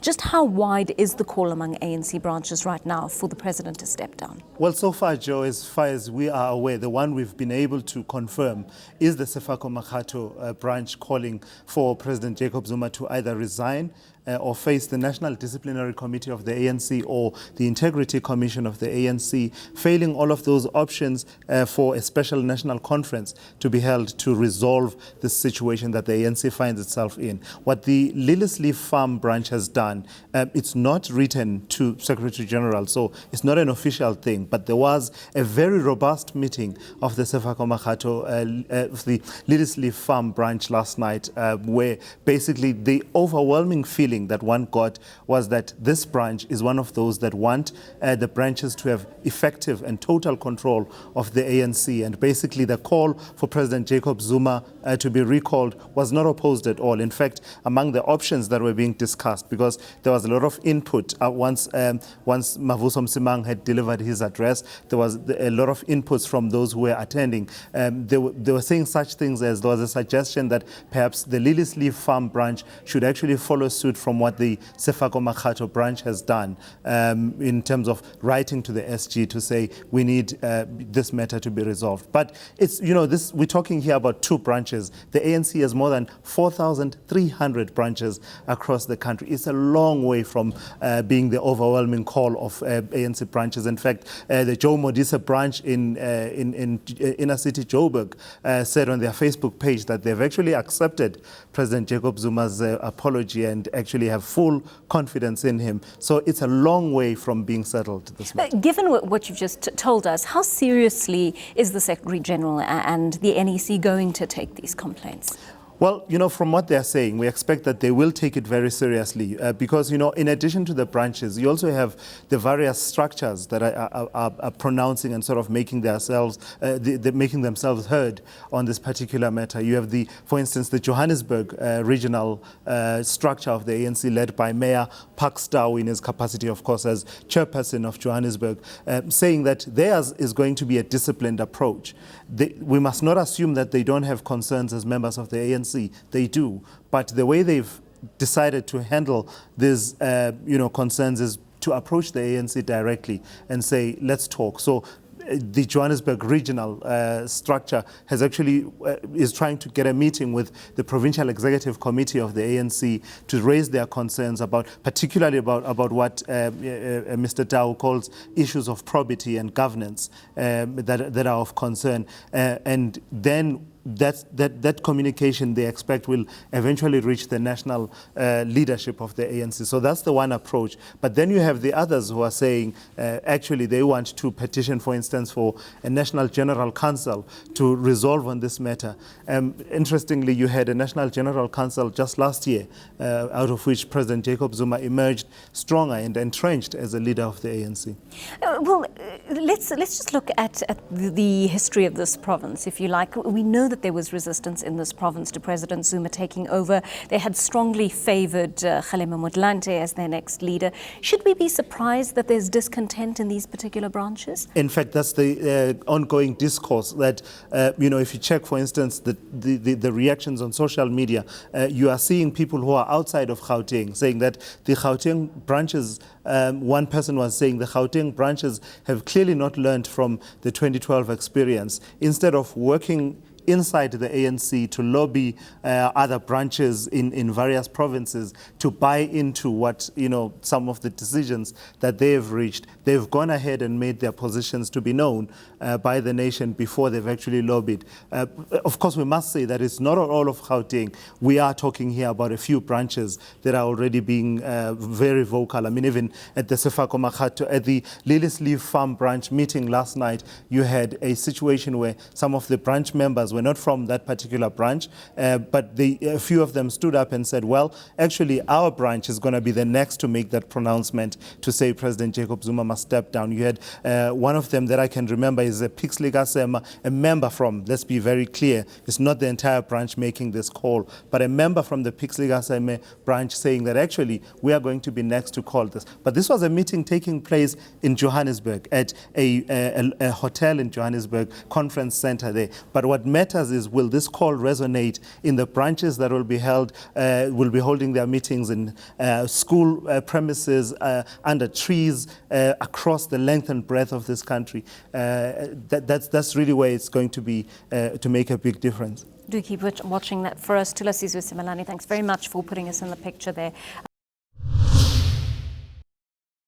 Just how wide is the call among ANC branches right now for the president to step down? Well, so far, Joe, as far as we are aware, the one we've been able to confirm is the Sefako Makgatho branch calling for President Jacob Zuma to either resign or face the National Disciplinary Committee of the ANC or the Integrity Commission of the ANC, failing all of those options for a special national conference to be held to resolve the situation that the ANC finds itself in. What the Liliesleaf Farm branch has done, it's not written to Secretary General, so it's not an official thing, but there was a very robust meeting of the Sefako Makgatho, the Liliesleaf Farm branch last night, where basically the overwhelming feeling that one got was that this branch is one of those that want the branches to have effective and total control of the ANC. And basically the call for President Jacob Zuma to be recalled was not opposed at all. In fact, among the options that were being discussed, because there was a lot of input once Mavuso Msimang had delivered his address, there was a lot of inputs from those who were attending. They were saying such things as there was a suggestion that perhaps the Liliesleaf Farm branch should actually follow suit from what the Sefako Makgatho branch has done in terms of writing to the SG to say we need this matter to be resolved. But it's, we're talking here about two branches. The ANC has more than 4,300 branches across the country. It's a long way from being the overwhelming call of ANC branches. In fact, the Joe Modise branch in inner city Joburg said on their Facebook page that they've actually accepted President Jacob Zuma's apology and actually have full confidence in him. So it's a long way from being settled to this matter. Given what you've just told us, how seriously is the Secretary General and the NEC going to take these complaints? Well, from what they're saying, we expect that they will take it very seriously because, in addition to the branches, you also have the various structures that are pronouncing and sort of making themselves heard on this particular matter. You have for instance, the Johannesburg regional structure of the ANC led by Mayor Parkstow in his capacity, of course, as chairperson of Johannesburg, saying that theirs is going to be a disciplined approach. We must not assume that they don't have concerns as members of the ANC. They do, but the way they've decided to handle these, concerns is to approach the ANC directly and say, let's talk. So the Johannesburg regional structure has actually is trying to get a meeting with the Provincial Executive Committee of the ANC to raise their concerns particularly about what Mr. Tau calls issues of probity and governance that are of concern, and then that communication they expect will eventually reach the national leadership of the ANC. So that's the one approach. But then you have the others who are saying actually they want to petition, for instance, for a National General Council to resolve on this matter. Interestingly, you had a National General Council just last year, out of which President Jacob Zuma emerged stronger and entrenched as a leader of the ANC. Well, let's just look at the history of this province, if you like. We know that there was resistance in this province to President Zuma taking over. They had strongly favoured Kgalema Motlanthe as their next leader. Should we be surprised that there's discontent in these particular branches? In fact, that's the ongoing discourse that, if you check, for instance, the reactions on social media, you are seeing people who are outside of Gauteng saying that the Gauteng branches, one person was saying the Gauteng branches have clearly not learned from the 2012 experience. Instead of working inside the ANC to lobby other branches in various provinces to buy into what, some of the decisions that they have reached, they've gone ahead and made their positions to be known by the nation before they've actually lobbied. Of course, we must say that it's not all of Gauteng. We are talking here about a few branches that are already being very vocal. I mean, even at the Sefako Makgatho, at the Liliesleaf Farm branch meeting last night, you had a situation where some of the branch members were not from that particular branch, but a few of them stood up and said, well, actually, our branch is going to be the next to make that pronouncement to say President Jacob Zuma must step down. You had one of them that I can remember is a Pixley Gasema, a member from, let's be very clear, it's not the entire branch making this call, but a member from the Pixley Gasema branch saying that actually we are going to be next to call this. But this was a meeting taking place in Johannesburg at a hotel in Johannesburg, conference center there. But what matters is, will this call resonate in the branches that will be holding their meetings in school premises, under trees, across the length and breadth of this country? That's really where it's going to be to make a big difference. Do keep watching that for us. Thulasizwe Simelane, thanks very much for putting us in the picture there.